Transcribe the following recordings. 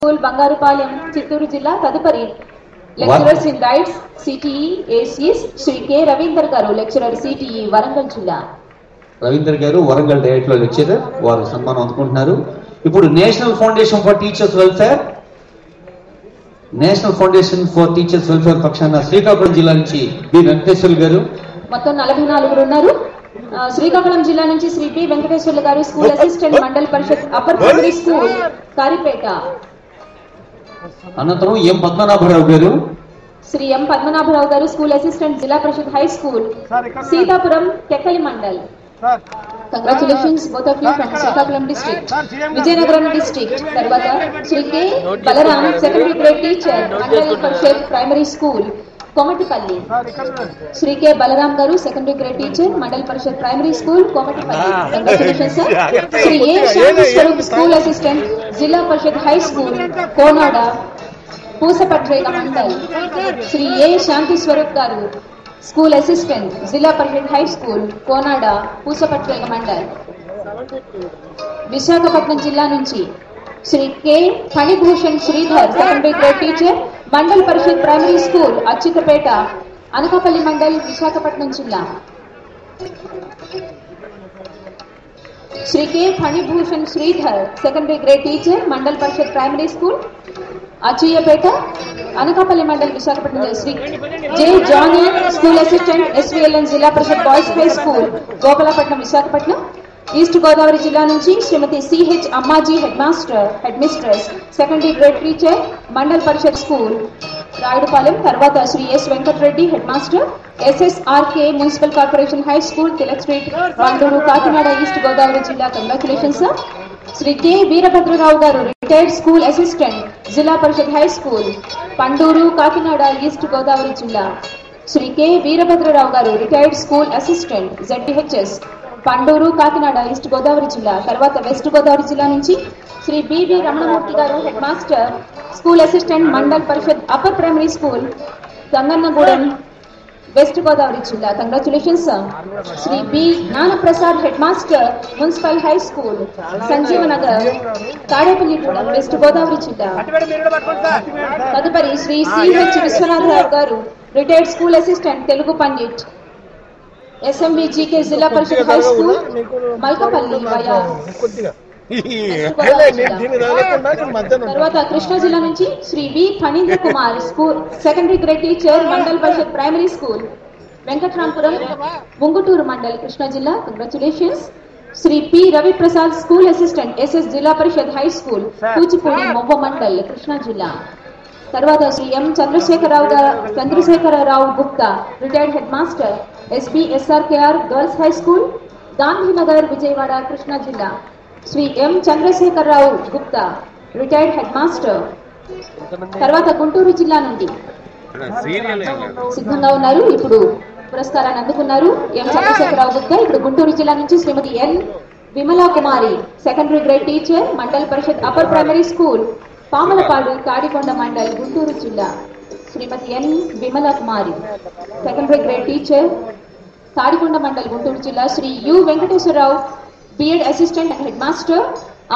School Bangarupalem Chittoor జిల్లా. తదుపరి lecturers in rights CTE ACS Shri K Ravinder garu, lecturer CTE Warangal జిల్లా. రవీందర్ గారు వరంగల్ డైరెక్ట్ లో లెక్చరర్, వారు సన్మానం అందుకుంటున్నారు. ఇప్పుడు national foundation for teachers welfare, national foundation for teachers welfare పక్షాన శ్రీకాకుళం జిల్లా నుంచి బి వెంకటేశ్వర్లు గారు. మొత్తం 44 ఉన్నారు. శ్రీకాకుళం జిల్లా నుంచి శ్రీ పి వెంకటేశ్వర్లు గారు, school assistant, mandal Parishad upper primary school కారిపేట. అనంతరం ఎం పద్మనాభరావు గారు. శ్రీ ఎం పద్మనాభరావు గారు, school assistant, Zilla Parishad high school Seethapuram Kekkali mandal. Congratulations both of you from Srikakulam district. Vizianagaram district. తర్వాత Shri K Balaram, secondary grade teacher, mandal Parishad primary school Komatipalli. Shri K Balaram garu, secondary grade teacher, mandal Parishad primary school Komatipalli. Congratulations sir. Shri A Shanthi Swaroop, school assistant, Zilla Parishad high school Konada Pusapatrega mandal. Shri A Shanthi Swaroop garu, school assistant, Zilla Parishad high school Konada Pusapatrega mandal. Visakhapatnam జిల్లా నుంచి Shri K Phanibhushan Sridhar, secondary grade teacher, mandal Parishad primary school Achyutapeta Anakapalli mandal Visakhapatnam జిల్లా. Shri K Phanibhushan Sridhar, secondary grade teacher, mandal Parishad primary school Achchayyapeta Anakapalli mandal Visakhapatnam జిల్లా. Shri J Janiyan, school assistant, SVLN, Zilla Parishad boys high school Gopalapatnam Visakhapatnam. East Godavari జిల్లా నుంచి Shrimati CH Ammaji, head master, head mistress, secondary grade teacher, mandal Parishad school Rayudupalem. తర్వాత Shri yes Venkatareddy, head master, SSRK municipal corporation high school Tilak street Panduru Kakinada East Godavari జిల్లా. Congratulations sir. Shri K Veerabhadrarao garu, retired school assistant, Zilla Parishad high school Panduru Kakinada East Godavari జిల్లా. Shri K Veerabhadrarao garu, retired school assistant, ZPHS Panduru Kakinada East Godavari జిల్లా. తర్వాత west Godavari జిల్లా నుంచి Shri BV Ramanamurthy garu, head master, school assistant, mandal Parishad upper primary school Gangannagudem West Godavari జిల్లా. Congratulations sir. Shri B Jnanaprasad, head master, municipal high school Sanjeevanagar Tadepalligudem West Godavari జిల్లా. తదుపరి Shri CH Vishwanatharao garu, retired school assistant, Telugu pandit, SMBGK Zilla Parishad high school Malkapalli via. తర్వాత కృష్ణా జిల్లా నుంచి Shri V Phanindra Kumar, school secondary grade teacher, mandal Parishad primary school Venkatrampuram Munguturu mandal Krishna జిల్లా. Congratulations. Shri P Raviprasad, school assistant, SS, Zilla Parishad high school Kuchipudi Movva mandal Krishna జిల్లా. తర్వాత Shri M Chandrasekhararao Gupta, retired head master, SBSRKR girls high school Gandhinagar Vijayawada Krishna జిల్లా. Shri M Chandrasekhararao Gupta, retired head master. తర్వాత గుంటూరు జిల్లా నుండి సిద్ధంగా ఉన్నారు, ఇప్పుడు పురస్కారాన్ని అందుకున్నారు. ఎం చంద్రశేఖరరావు గుప్తా. ఇప్పుడు గుంటూరు జిల్లా నుంచి Shrimati N Vimala Kumari, secondary grade teacher, mandal Parishad upper primary school Pamalapadu Tadikonda mandal Guntur జిల్లా. Shrimati N Vimala Kumari, secondary grade teacher, Tadikonda mandal Guntur జిల్లా. Shri U Venkateswararao, BEd assistant and head master,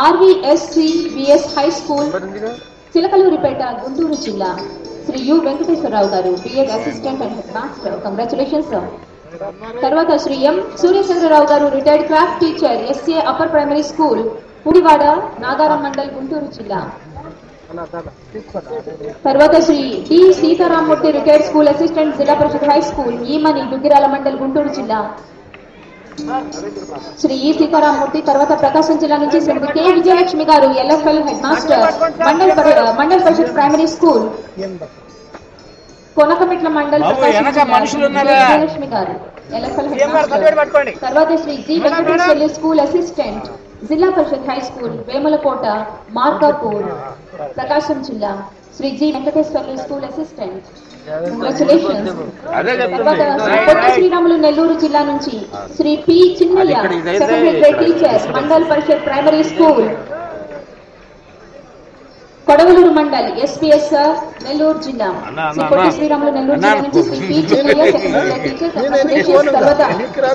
RVSCBS high school Chilakaluripet Guntur జిల్లా. Shri U Venkateswararao garu, BEd assistant and head master. Congratulations sir. తర్వాత Shri M Suryachandrarao garu, retired craft teacher, SA upper primary school పుడివాడ Nagaram mandal Guntur జిల్లా. తర్వాత Shri D Sitaramamurthy, retired school assistant, Zilla Parishad high school Emani Duggirala mandal Guntur జిల్లా. శ్రీ ఈ సీతారామూర్తి. తర్వాత ప్రకాశం జిల్లా నుంచి శ్రీమతి K Vijayalakshmi garu, LFL head master, mandal Parishad primary school Konakanamitla mandal Vijayalakshmi garu, LFL head master. తర్వాత Shri G Venkateswarlu, school assistant, Zilla Parishad high school Vemulakota Markapur Prakasam జిల్లా. Shri G Venkateswarlu, school assistant. Congratulations. తర్వాత కొత్త శ్రీరాములు, నెల్లూరు జిల్లా నుంచి Shri P Chinnaiah, secondary grade teacher, mandal Parishad primary school Kodavaluru mandal SPSR Nellore జిల్లా. శ్రీ పొట్టి శ్రీరాములు, నెల్లూరు జిల్లా నుంచి Shri P Chinnaiah, secondary grade teacher. Congratulations. తర్వాత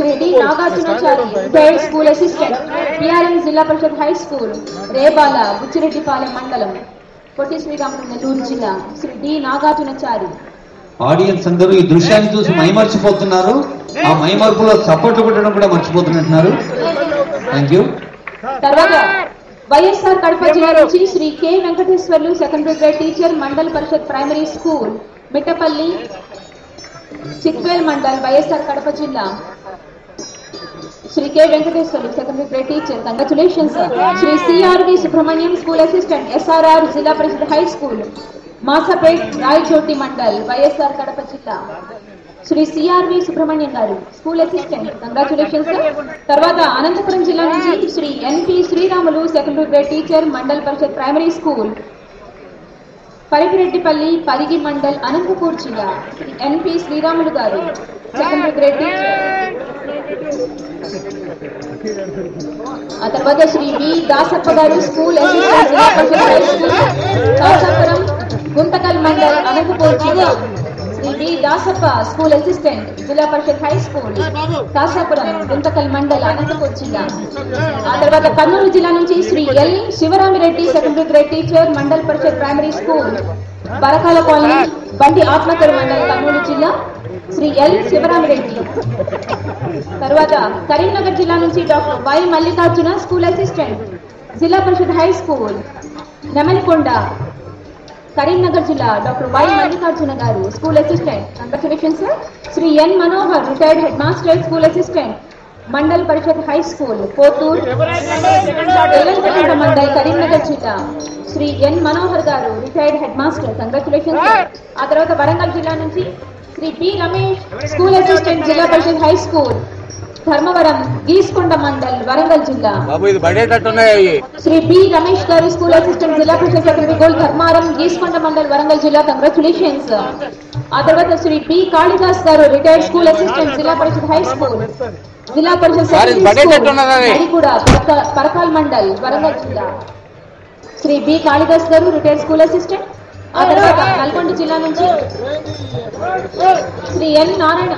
Shri D Nagarjunachari, retired school assistant, PRM, Zilla Parishad high school Rebala Buchireddipalem మండలం. పొట్టి శ్రీరాములు నెల్లూరు జిల్లా శ్రీ డి నాగార్జునచారి. ఆడియన్స్ అందరూ ఈ దృశ్యాన్ని చూసి మైమర్చిపోతున్నారు. ఆ మైమర్పులో చప్పట్లు కొట్టడం కూడా మర్చిపోతున్నట్టున్నారు. Thank you. తర్వాత వైఎస్ఆర్ కడప జిల్లా నుంచి Shri K Venkateswarlu secondary grade teacher mandal Parishad primary school Mittapalli Chitvel mandal YSR Kadapa జిల్లా. Shri K Venkateswarlu secondary grade teacher, congratulations. Shri CRV Subrahmanyam school assistant SRR Zilla Parishad high school Masapet Rayachoti mandal YSR Kadapa జిల్లా. శ్రీ సిఆర్వి సుబ్రహ్మణ్యం గారు స్కూల్ అసిస్టెంట్, కంగ్రాచులేషన్స్. తర్వాత అనంతపురం జిల్లా నుంచి Shri NP Sriramulu secondary grade teacher mandal Parishad primary school Parigireddipalli Parigi mandal Anantapur జిల్లా. శ్రీ ఎన్పి శ్రీరాములు గారు సెకండరీ గ్రేడ్ టీచర్. ఆ తర్వాత శ్రీ వి దాసప్ప గారు school assistant Zilla Parishad high school Kasapuram Guntakal mandal Anantapur జిల్లా. Shri V Dasappa school assistant Zilla Parishad high school Kasapuram Guntakal mandal Anantapur జిల్లా. ఆ తర్వాత కర్నూలు జిల్లా నుంచి Shri L Sivaramireddy secondary grade teacher mandal Parishad primary school Barakala colony Bandi Atmakur mandal Kurnool జిల్లా. శ్రీ ఎల్ శివరామిరెడ్డి. తర్వాత కరీంనగర్ జిల్లా నుంచి doctor Y Mallikarjuna school assistant Zilla Parishad high school Nemalikonda Karimnagar జిల్లా. డాక్టర్ వై మల్లికార్జున గారు school assistant, congratulations. Shri N Manohar retired head master school assistant mandal Parishad high school Pothur Ellampeta mandal Karimnagar జిల్లా. శ్రీ ఎన్ మనోహర్ గారు రిటైర్డ్ హెడ్ మాస్టర్, కంగ్రాచులేషన్స్. ఆ తర్వాత వరంగల్ జిల్లా నుంచి Shri B Ramesh school assistant Zilla Parishad high school Dharmavaram Geesukonda mandal Warangal జిల్లా. Shri B Ramesh garu school assistant Zilla Parishad secondary school Dharmaram Geesukonda mandal Warangal జిల్లా, కంగ్రాచులేషన్స్. ఆ తర్వాత శ్రీ బి కాళిదాస్ గారు retired school assistant Zilla Parishad high school జిల్లా పరిషత్ కూడా పరకాల్ మండల్ వరంగల్ జిల్లా. శ్రీ బి కాళిదాస్ గారు రిటైర్డ్ స్కూల్ అసిస్టెంట్. ఆ తర్వాత నల్గొండ జిల్లా నుంచి Shri N Narayana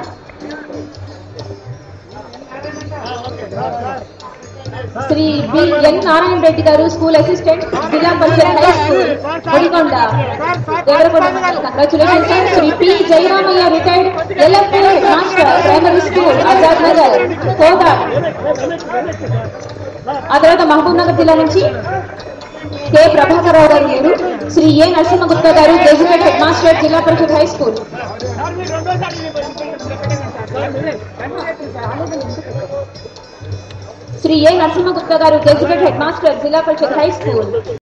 Shri B N Narayana Reddy garu school assistant Zilla Parishad high school Mudikonda Devarakonda mandal, congratulations. Shri P Jayaramaiah retired LFA master primary school Azad Nagar Kodad. ఆ తర్వాత మహబూబ్ నగర్ జిల్లా నుంచి కె ప్రభాకర్ రావు గారు లేరు. శ్రీ ఏ నరసింహగుప్తా గారు గెజిటెడ్ హెడ్ మాస్టర్ జిల్లా పరిషత్ హై స్కూల్. శ్రీ ఏ నరసింహగుప్తా గారు గెజిటెడ్ హెడ్ మాస్టర్ జిల్లా పరిషత్ హై స్కూల్.